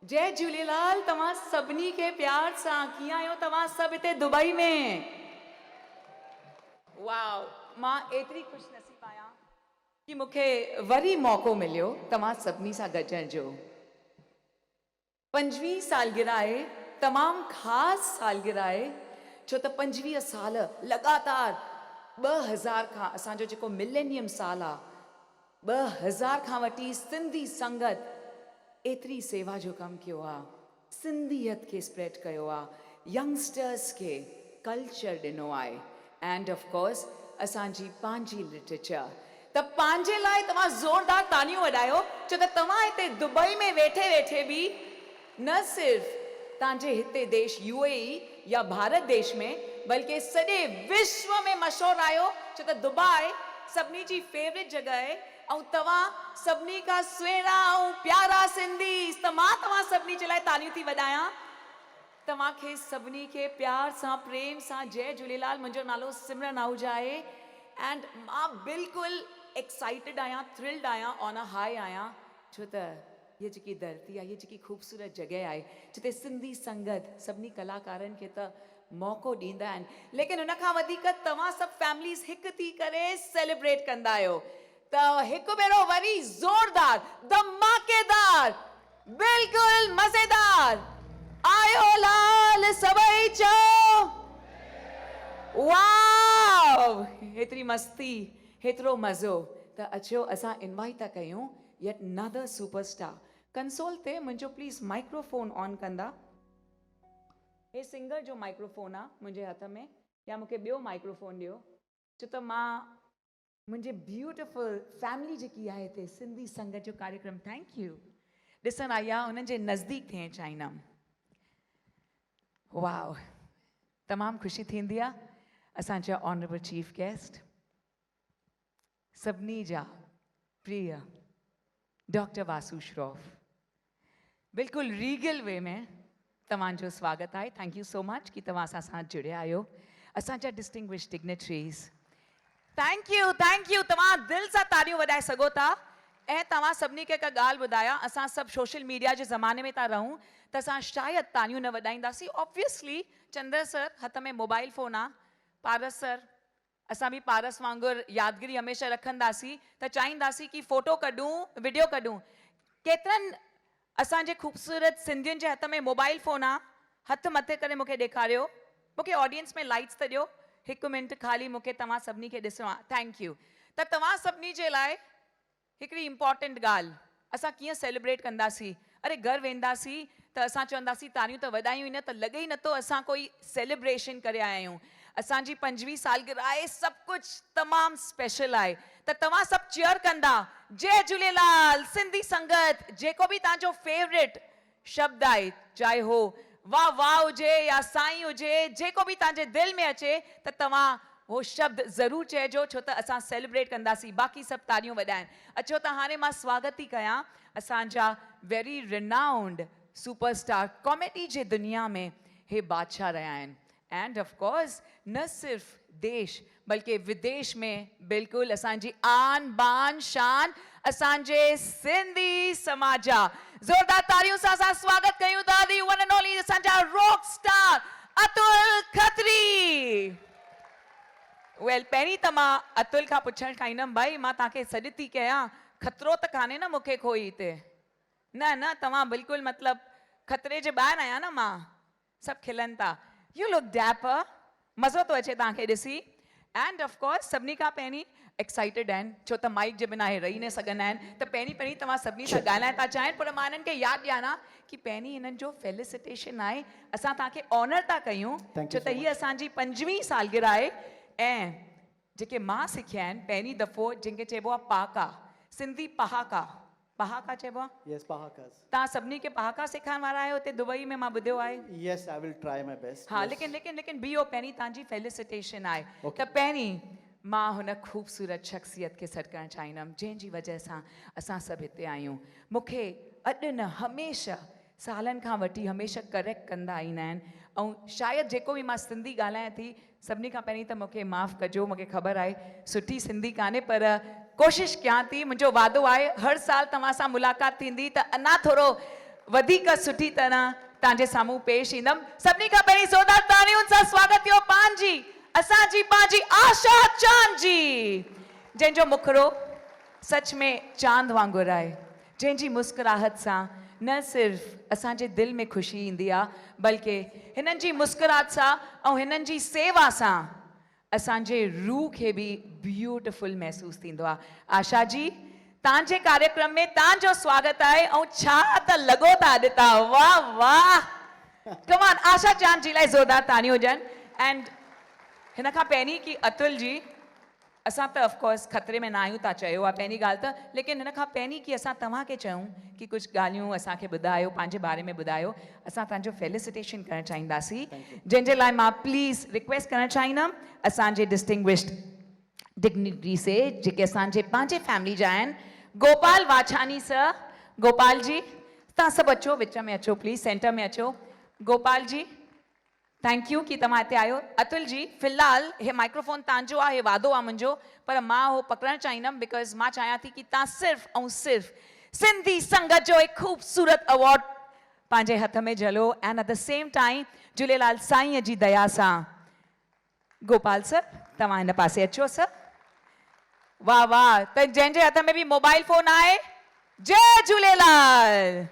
जय झूलेलाल। तव्हां सभिनी खे प्यार सां कीअं आहियो तव्हां सभु हिते दुबई में? वाओ, मां एतिरी ख़ुशनसीब आहियां कि मूंखे वरी मौक़ो मिलियो तव्हां सभिनी सां गॾिजण जो। 25 सालगिरह आहे, तमामु ख़ासि सालगिरह आहे, छो त 25 साल लगातार 2000 खां असांजो जेको मिलेनियम साल आहे, 2000 खां वठी सिंधी संगत एतिरी सेवा जो कमु कयो आहे, सिंधियत खे स्प्रेड कयो आहे, यंगस्टर्स खे कल्चर ॾिनो आहे, एंड ऑफ कोर्स असांजी पंहिंजी लिटरेचर। त पंहिंजे लाइ तव्हां ज़ोरदार तानियूं वॼायो, छो त तव्हां हिते दुबई में वेठे वेठे बि न सिर्फ़ तव्हांजे हिते देश UAE या भारत देश में, बल्कि सॼे विश्व में मशहूरु आहियो, छो त दुबई सभिनी जी फेवरेट जॻह आहे। ऐं तव्हां सभिनी खां सुहिणा ऐं प्यारा सिंधी, त मां तव्हां सभिनी जे लाइ तानियूं थी वॼायां। तव्हांखे सभिनी खे प्यार सां प्रेम सां जय झूलेलाल। मुंहिंजो नालो सिमरन आहूजा आहे एंड मां बिल्कुलु एक्साइटेड आहियां, थ्रिल्ड आहियां, ऑन अ हाई आहियां, छो त ये जेकी धरती आहे, ये जेकी ख़ूबसूरत जॻह आहे जिते सिंधी संगत सभिनी कलाकारनि खे त मौक़ो ॾींदा आहिनि, लेकिन हुन खां वधीक तव्हां सभु फैमिलीज़ हिकु थी करे सेलिब्रेट कंदा आहियो। त हिकु भेरो वरी ज़ोरदार, धमाकेदार, बिल्कुलु मज़ेदार, आयो लाल सभई चओ वाव। हेतिरी मस्ती, हेतिरो मज़ो, त अचो असां इनवाइट था कयूं येट अनदर सुपरस्टार। कंसोल ते मुंहिंजो प्लीज़ माइक्रोफोन ऑन कंदा। हे सिंगर जो माइक्रोफोन आहे मुंहिंजे हथ में, या मूंखे ॿियो माइक्रोफोन ॾियो, छो त मां मुंहिंजे ब्यूटिफुल फैमिली जेकी आहे हिते सिंधी संगत जो कार्यक्रम थैंक यू ॾिसण आई आहे, उन्हनि जे नज़दीक थियणु चाहींदमि। वाव, तमामु ख़ुशी थींदी आहे। असांजा ऑनरेबल चीफ गेस्ट, सभिनी जा प्रिय डॉक्टर वासु श्रॉफ, बिल्कुलु रीगल वे में तव्हांजो स्वागत आहे। थैंक यू सो मच कि तव्हां असां सां जुड़िया आहियो। असांजा डिस्टिंग्विश डिग्नेटरीज़, थैंक यू, तव्हां दिलि सां ताड़ियूं वॼाए सघो था। ऐं तव्हां सभिनी खे हिकु ॻाल्हि ॿुधायां, असां सभु सोशल मीडिया जे ज़माने में था रहूं, त असां शायदि ताड़ियूं न वॼाईंदासीं। ऑब्वियसली चंद्र सर हथ में मोबाइल फ़ोन आहे, पारस सर, असां बि पारस वांगुरु यादगिरी हमेशह रखंदासीं, त चाहींदासीं कि फ़ोटो कढूं, वीडियो कढूं। केतिरनि असांजे ख़ूबसूरत सिंधियुनि जे हथ में मोबाइल फ़ोन आहे? हथ मथे करे मूंखे ॾेखारियो, मूंखे ऑडियंस में लाइट्स त ॾियो, 1 मिंट ख़ाली मूंखे तव्हां सभिनी खे ॾिसणो आहे। Thank you. त तव्हां सभिनी जे लाइ हिकिड़ी इम्पॉर्टेंट ॻाल्हि, असां कीअं सेलिब्रेट कंदासीं? अरे घर वेंदासीं त असां चवंदासीं तारियूं त वॼायूं ई न, त लॻे ई नथो असां कोई सेलिब्रेशन करे आया आहियूं। असांजी 25 सालगिरह आहे, सभु कुझु तमामु स्पेशल आहे, त तव्हां सभु चेयर कंदा। जय झूलेलाल सिंधी संगत, जेको बि तव्हांजो फेवरेट शब्द आहे, चाहे हो वाह वाह हुजे या साईं हुजे, जेको बि तव्हांजे दिलि में अचे, त तव्हां वो शब्द ज़रूरु चइजो, छो त असां सेलिब्रेट कंदासीं। बाक़ी सभु तारियूं वॼाइनि। अचो त हाणे मां स्वागत थी कयां असांजा वेरी रिनाउंड सुपरस्टार, कॉमेडी जे दुनिया में हे बादशाह रहिया आहिनि, एंड ऑफ कोर्स न सिर्फ़ देश बल्कि विदेश में बिल्कुलु असांजी आन बान शान, असांजे सिंधी समाज जा। ज़ोरदार तारियूं सां असां स्वागत कयूं था दी वन एंड ओनली असांजा rock star Atul Khatri. Well, पहिरीं त मां अतुल खां पुछणु चाहींदमि, भाई मां तव्हांखे सॾु थी कयां, खतरो त कान्हे न मूंखे कोई हिते? न न, तव्हां बिल्कुलु मतिलबु खतरे जे ॿाहिरि आहियां न मां? सभु खिलनि था। यू लुक डैपर, मज़ो थो अचे तव्हांखे ॾिसी। एंड ऑफ कोर्स सभिनी खां पहिरीं एक्साइटेड आहिनि, छो त माइक जे बिना हे रही न सघंदा आहिनि, त पहिरीं तव्हां सभिनी सां ॻाल्हाइण था चाहिनि, पर मां हिननि खे यादि ॾियारां कि पहिरीं हिननि जो फेलिसिटेशन आहे, असां तव्हांखे ऑनर था कयूं, छो त हीअ असांजी 25 सालगिरह आहे। ऐं जेके मां सिखिया आहिनि पहिरीं दफ़ो, जंहिंखे चइबो आहे पहाका, सिंधी पहाका, पहाका चइबो आहे? Yes, Pahakas. तव्हां सभिनी खे पहाका सेखारण वारा आहियो हिते दुबई में, मां ॿुधियो आहे। Yes, I will try my best. हाँ, yes. लेकिन बीहो, पहिरीं तव्हांजी फेलिसिटेशन आहे। Okay. त पहिरीं मां हुन ख़ूबसूरत शख़्सियत खे सॾु करणु चाहींदमि, जंहिंजी वजह सां असां सभु हिते आहियूं। मूंखे अॼु न, हमेशह सालनि खां वठी हमेशह करेक्ट कंदा ईंदा आहिनि, ऐं शायदि जेको बि मां सिंधी ॻाल्हायां थी, सभिनी खां पहिरीं त मूंखे माफ़ु कजो, मूंखे ख़बर आहे सुठी सिंधी कान्हे, पर कोशिशि कयां थी। मुंहिंजो वादो आहे हर साल तव्हां सां मुलाक़ात थींदी त अञा थोरो वधीक सुठी तरह तव्हांजे साम्हूं पेश ईंदमि सभिनी खां पहिरीं ज़ोरदार तालियुनि सां स्वागत थियो पंहिंजी असांजी पंहिंजी आशा चांद जी जंहिंजो मुखड़ो सच में चांद वांगुरु आहे जंहिंजी मुस्कुराहट सां न सिर्फ़ असांजे दिलि में ख़ुशी ईंदी आहे बल्कि हिननि जी मुस्कुराहट सां ऐं हिननि जी सेवा सां असांजे रूह खे बि ब्यूटिफुल महसूसु थींदो आहे आशा जी तव्हांजे कार्यक्रम में तव्हांजो स्वागत आहे ऐं छा त लॻो था अॼु तव्हां वाह वाह कमान आशा चांद जी लाइ ज़ोरदार तानियूं हुजनि एंड हिन खां पहिरीं की अतुल जी असां त ऑफकोर्स ख़तरे में न आहियूं तव्हां चयो आहे पहिरीं ॻाल्हि त लेकिन हिन खां पहिरीं की असां तव्हांखे चयूं की कुझु ॻाल्हियूं असांखे ॿुधायो पंहिंजे बारे में ॿुधायो असां तव्हांजो फेलिसिटेशन करणु चाहींदासीं जंहिंजे लाइ मां प्लीज़ रिक्वेस्ट करणु चाहींदमि असांजे डिस्टिंग्विश्ड डिग्निटरी से जेके असांजे पंहिंजे फैमिली जा आहिनि गोपाल वाछानी सर गोपाल जी तव्हां सभु अचो विच में अचो प्लीज़ सेंटर में अचो गोपाल जी थैंक यू कि तव्हां हिते आयो अतुल जी फ़िलहाल हे माइक्रोफोन तव्हांजो आहे हे वादो आहे मुंहिंजो पर मां उहो पकड़णु चाहींदमि बिकॉज़ मां चाहियां थी कि तव्हां सिर्फ़ु ऐं सिर्फ़ु सिंधी संगत जो हिकु ख़ूबसूरत अवॉर्ड पंहिंजे हथ में झलो and at the same time Jhulelal साईंअ जी दया सां गोपाल सर तव्हां हिन पासे अचो सर वाह वाह त जंहिंजे हथ में बि मोबाइल फोन आहे जय झूलेलाल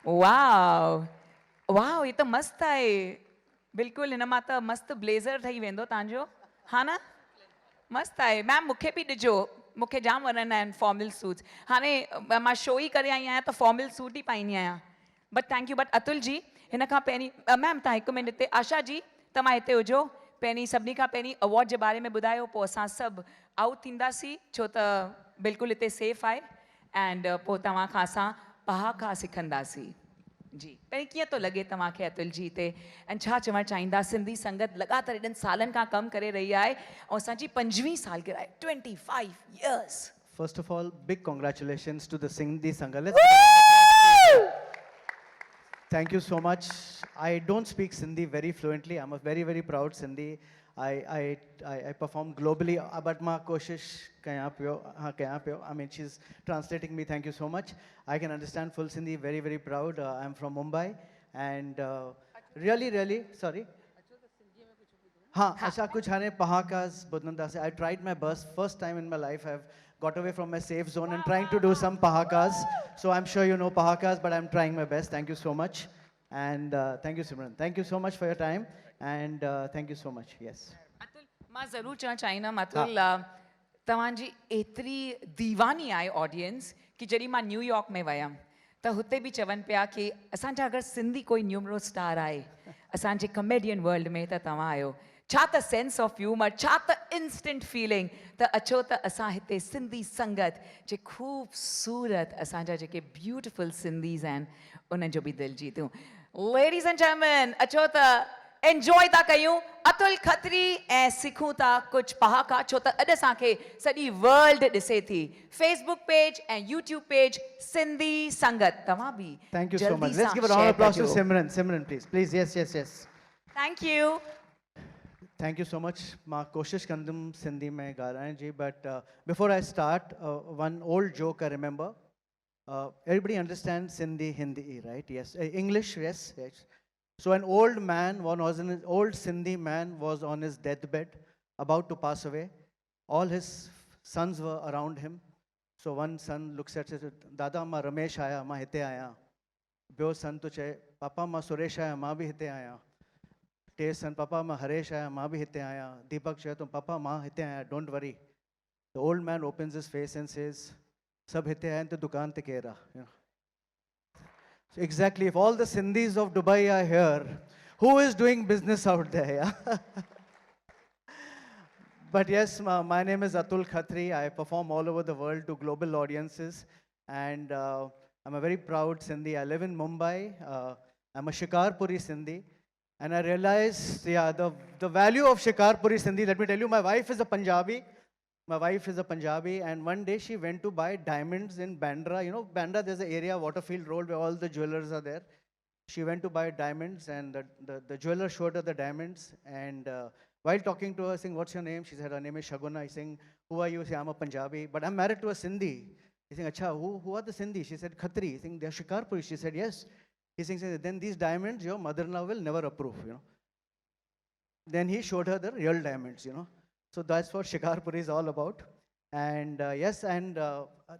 वाह वाह ये तो मस्त आहे बिल्कुलु हिन मां त मस्त ब्लेज़र ठही वेंदो तव्हांजो हा न मस्त आहे मैम मूंखे बि ॾिजो मूंखे जाम वणंदा आहिनि फॉर्मल सूट्स हाणे मां शो ई करे आई आहियां त फॉर्मल सूट ई पाईंदी आहियां but thank you but Atul ji हिन खां पहिरीं मैम तव्हां हिकु मिनट हिते आशा जी तव्हां हिते हुजो पहिरीं सभिनी खां पहिरीं अवॉर्ड जे बारे में ॿुधायो पोइ असां सभु आउट थींदासीं छो त बिल्कुलु हिते सेफ आहे एंड पोइ तव्हां खां असां पहाका सिखंदासीं जी पहिरीं कीअं थो लॻे तव्हांखे अतुल जी हिते ऐं छा चवणु चाहींदा सिंधी संगत लॻातार एॾनि सालनि खां कमु करे रही आहे ऐं असांजी 25वीं सालगिरह आहे 25 years First of all, big congratulations to the Sindhi Sangha. Let's give a round of applause. Thank you so much. I don't speak Sindhi very fluently. I'm a very, very proud Sindhi. I perform globally, but ma koshish kayan pyo. I mean, she's translating me. Thank you so much. I can understand full Sindhi. Very, very proud. I'm from Mumbai, and really, sorry. हाँ अच्छा कुछ हाने पहाकास बुदनंदा से I tried my best first time in my life I've got away from my safe zone and trying to do some pahakas so I'm sure you know pahakas but I'm trying my best thank you so much and thank you Simran thank you so much for your time and thank you so much yes Atul मां ज़रूरु चवणु चाहींदमि अतुल तव्हांजी एतिरी दीवानी आहे audience कि जॾहिं मां New York में वियमि त हुते बि चवनि पिया कि असांजा अगरि सिंधी कोई न्यूमरो स्टार आहे असांजे कॉमेडियन वर्ल्ड में त तव्हां आहियो छा त सेंस ऑफ ह्यूमर छा त इंस्टेंट फीलिंग त अचो त असां हिते सिंधी संगत जे ख़ूबसूरत असांजा जेके ब्यूटिफुल सिंधीज़ आहिनि उन्हनि जो बि दिलि जीतियूं लेडीज़ एंड जेंटलमैन अचो त एंजॉय था कयूं अतुल खत्री ऐं सिखूं था कुझु पहाका छो त अॼु असांखे सॼी वर्ल्ड ॾिसे थी फेसबुक पेज ऐं यूट्यूब पेज सिंधी संगत तव्हां बि thank you so much let's give a round of applause to Simran please yes thank you Thank you so much. Ma koshish kandum Sindhi mein ga rahe hain ji, but before I start, one old joke I remember. Everybody understands Sindhi, Hindi, right? Yes. English, yes. So an old Sindhi man was on his deathbed, about to pass away. All his sons were around him. So one son looks at says, Dada, ma Ramesh aaya, ma hite aaya. Bio son to chahe, Papa, ma Suresh aaya, ma bhi hite aaya. Son, Papa, ma Haresh aaya, ma bhi hitte aaya. Deepak chahe to Papa, ma hitte aaya, don't worry. The old man opens his face and says, Sab hitte aaya to dukaan te kehra. So exactly, if all the Sindhis of Dubai are here, who is doing business out there? Yeah? But yes, my name is Atul Khatri. I perform all over the world to global audiences. And I'm a very proud Sindhi. I live in Mumbai. I'm a Shikarpuri Sindhi. And I realized, the value of Shikarpuri Sindhi. Let me tell you, my wife is a Punjabi. And one day she went to buy diamonds in Bandra. You know, Bandra, there's an area, Waterfield Road, where all the jewelers are there. She went to buy diamonds, and the jeweler showed her the diamonds. And while talking to her, saying, what's your name? She said, her name is Shaguna. I saying, who are you? Say, I'm a Punjabi, but I'm married to a Sindhi. He's saying, Acha, who are the Sindhi? She said, Khatri. He's saying, they're Shikarpuri. She said, yes. He's saying, then these diamonds your mother-in-law will never approve, Then he showed her the real diamonds, So that's what Shikarpuri is all about. And yes, and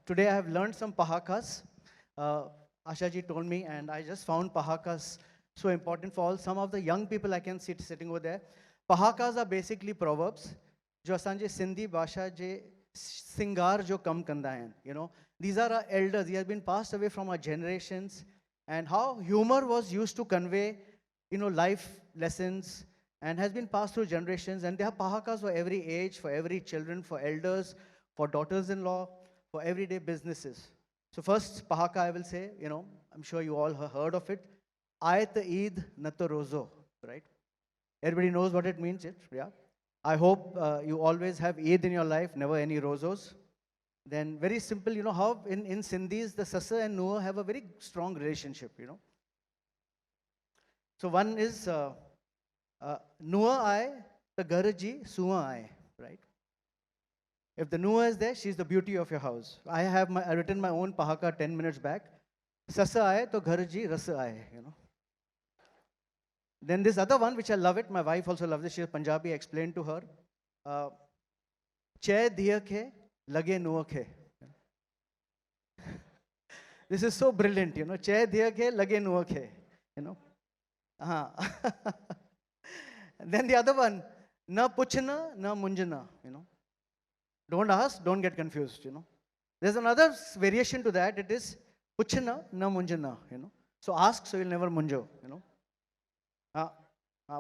today I have learned some Pahakas. Ashaji told me, and I just found Pahakas so important for all. Some of the young people I can see sitting over there. Pahakas are basically proverbs. जो असांजे सिंधी भाषा जे सिंगार जो कम कंदा आहिनि, these are our elders. They have been passed away from our generations, and how humor was used to convey, life lessons, and has been passed through generations. And they have pahakas for every age, for every children, for elders, for daughters-in-law, for everyday businesses. So first pahaka I will say, I'm sure you all have heard of it. Ayat Eid Nato Rozo, right? Everybody knows what it means, yeah? I hope you always have Eid in your life, never any rozos. Then very simple, how in Sindhis, the Sasa and Nuha have a very strong relationship, So one is Nuha Aaye, the Garaji, Suha Aaye, right? If the Nuha is there, she's the beauty of your house. I have written my own Pahaka 10 minutes back. Sasa Aaye, to Garaji, Rasa Aaye, Then this other one, which I love it, my wife also loves it, she's Punjabi, I explained to her. Chay diya khe, lage nuwa khe. This is so brilliant, Chay diya khe, lage nuwa khe, Then the other one, na puchna, na munjana, Don't ask, don't get confused, There's another variation to that, it is puchna, na munjana, So ask, so you'll never munjo,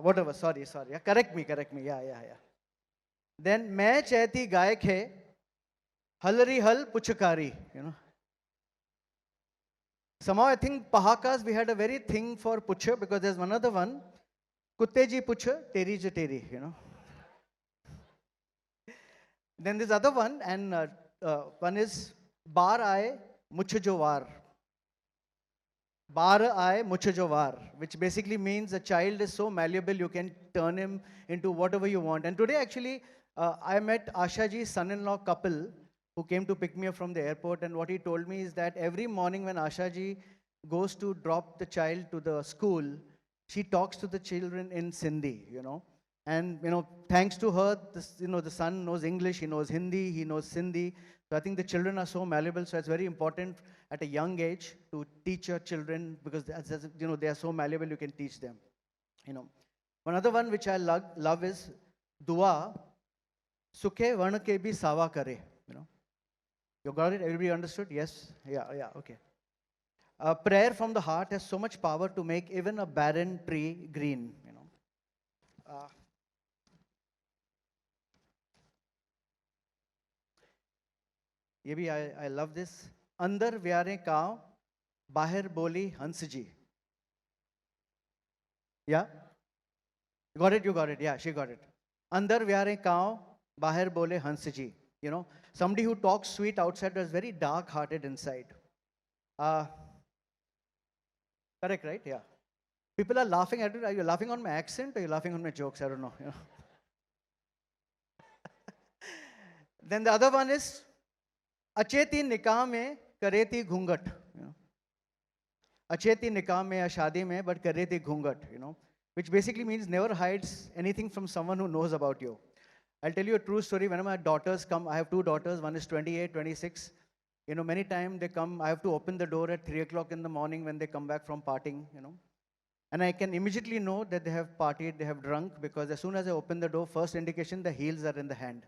whatever, sorry. Yeah, correct me. Yeah. Then, मैं चैती गाय खे, हलरी हल पुचकारी, Somehow I think Pahakas, we had a very thing for pucha, because there's one other one, kutte ji pucha, teri je teri, Then this other one, and one is bar aaye, much jo var. Bar aaye, much jo var, which basically means a child is so malleable, you can turn him into whatever you want. And today, actually, I met Ashaji's son-in-law couple who came to pick me up from the airport, and what he told me is that every morning when Ashaji goes to drop the child to the school, she talks to the children in Sindhi, And, thanks to her, the son knows English, he knows Hindi, he knows Sindhi. So I think the children are so malleable, so it's very important at a young age to teach your children, because, they are so malleable, you can teach them, One other one which I love is dua, sukhe van ke bhi sawa kare, You got it? Everybody understood? Yes? Yeah, okay. A prayer from the heart has so much power to make even a barren tree green, I love this. Andar vyare kav, bahir boli hansji. Yeah? You got it. Yeah, she got it. Andar vyare kav, bahir bole hansji. Somebody who talks sweet outside is very dark-hearted inside. Correct, right? Yeah. People are laughing at it. Are you laughing on my accent or are you laughing on my jokes? I don't know. Then the other one is Acheti nikah mein kareti ghungat. Acheti nikah mein ya shaadi mein, but kareti ghungat, which basically means never hides anything from someone who knows about you. I'll tell you a true story. When my daughters come, I have two daughters, one is 28, 26. Many times they come, I have to open the door at 3 o'clock in the morning when they come back from partying, And I can immediately know that they have partied, they have drunk, because as soon as I open the door, first indication, the heels are in the hand,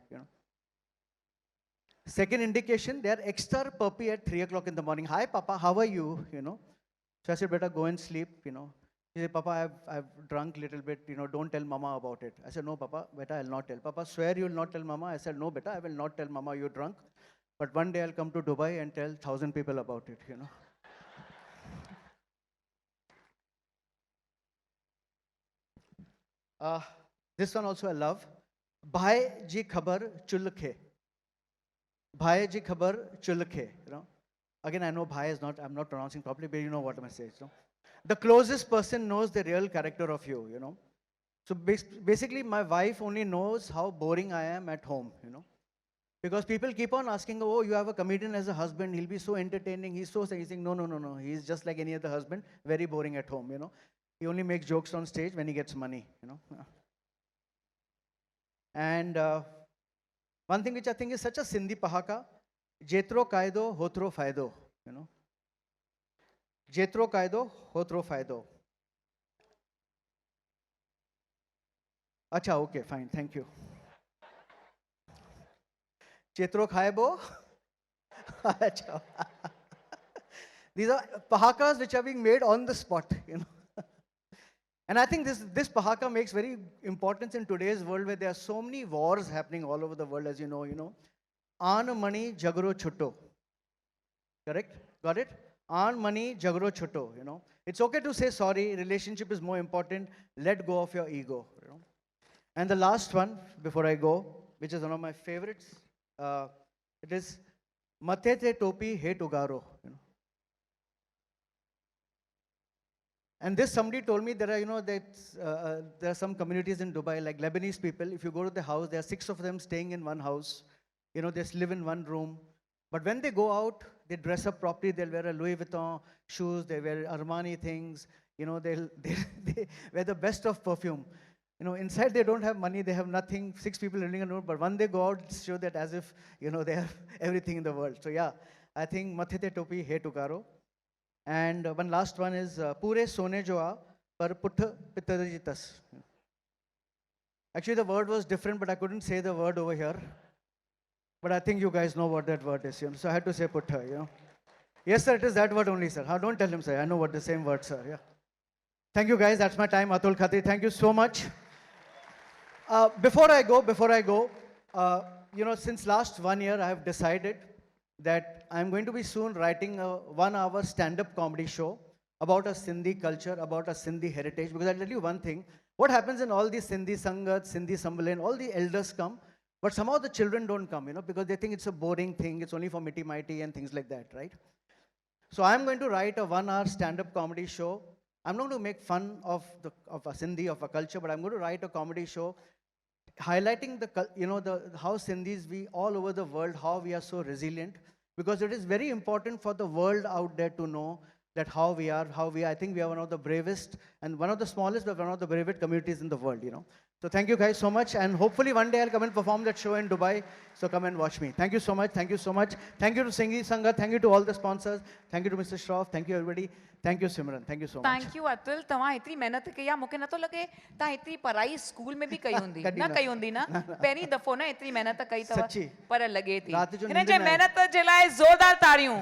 Second indication, they are extra puppy at 3 o'clock in the morning. Hi, Papa, how are you? So I said, better go and sleep, He said, Papa, I've drunk a little bit, don't tell Mama about it. I said, no, Papa, beta, I'll not tell. Papa, swear you will not tell Mama. I said, no, beta, I will not tell Mama you're drunk. But one day I'll come to Dubai and tell 1,000 people about it, This one also I love. Bhai ji khabar chulkhe. Bhai ji khabar chulkhe, Again, I know bhai is not, I'm not pronouncing properly, but you know what I'm saying, The closest person knows the real character of you, So basically, my wife only knows how boring I am at home, Because people keep on asking, oh, you have a comedian as a husband, he'll be so entertaining, he's so saying, no, no, no, no, he's just like any other husband, very boring at home, you know. He only makes jokes on stage when he gets money, you know. And one thing which I think is such a Sindhi pahaka, jetro kaido, hotro faido, you know. Jetro kaido, hotro faido. Acha, okay, fine, thank you. Jetro khaibo. Acha. These are pahakas which are being made on the spot, you know. And I think this pahaka makes very importance in today's world where there are so many wars happening all over the world, as you know. Aan mani jagro chutto. Correct? Got it? Aan mani jagro chutto, you know. It's okay to say sorry, relationship is more important, let go of your ego, you know. And the last one, before I go, which is one of my favorites, it is Mathe te topi he ugaro, you know. And this somebody told me there are, there are some communities in Dubai, like Lebanese people. If you go to the house, there are 6 of them staying in one house. You know, they live in one room. But when they go out, they dress up properly. They'll wear a Louis Vuitton shoes. They wear Armani things. You know, they wear the best of perfume. You know, inside they don't have money. They have nothing. 6 people living in a room. But when they go out, it's show that as if, you know, they have everything in the world. So yeah, I think Mathe te topi he tukaro. And one last one is Pure Sone Joa par Putha Pitarajitas. Actually, the word was different, but I couldn't say the word over here. But I think you guys know what that word is, you know. So I had to say Putha, you know. Yes, sir, it is that word only, sir. Don't tell him, sir. I know what the same word, sir. Yeah. Thank you, guys. That's my time. Atul Khatri, thank you so much. Before I go, you know, since last 1 year, I have decided that I'm going to be soon writing a 1-hour stand-up comedy show about a Sindhi culture, about a Sindhi heritage. Because I'll tell you one thing, what happens in all these Sindhi Sangats, Sindhi Sambalan, all the elders come, but somehow the children don't come, you know, because they think it's a boring thing, it's only for mitty-mighty and things like that, right? So I'm going to write a 1-hour stand-up comedy show. I'm not going to make fun of a Sindhi, of a culture, but I'm going to write a comedy show highlighting how Sindhis, we all over the world, how we are so resilient, because it is very important for the world out there to know that how we are, I think we are one of the bravest and one of the smallest, but one of the bravest communities in the world, you know. So thank you guys so much, and hopefully one day I'll come and perform that show in Dubai, so come and watch me. Thank you so much, thank you so much. Thank you to Sindhi Sangat, thank you to all the sponsors, thank you to Mr. Shroff, thank you everybody. Thank you, Simran. Thank you so much. Thank you, Atul. तव्हां एतिरी मेहनत कई आहे, मूंखे नथो लॻे तव्हां एतिरी पढ़ाई स्कूल में बि कई हूंदी न कई हूंदी न पहिरीं दफ़ो न एतिरी मेहनत कई अथव सच्ची पर लॻे थी रात जो हिन नींद जे न आई। मेहनत जे लाइ ज़ोरदार ताड़ियूं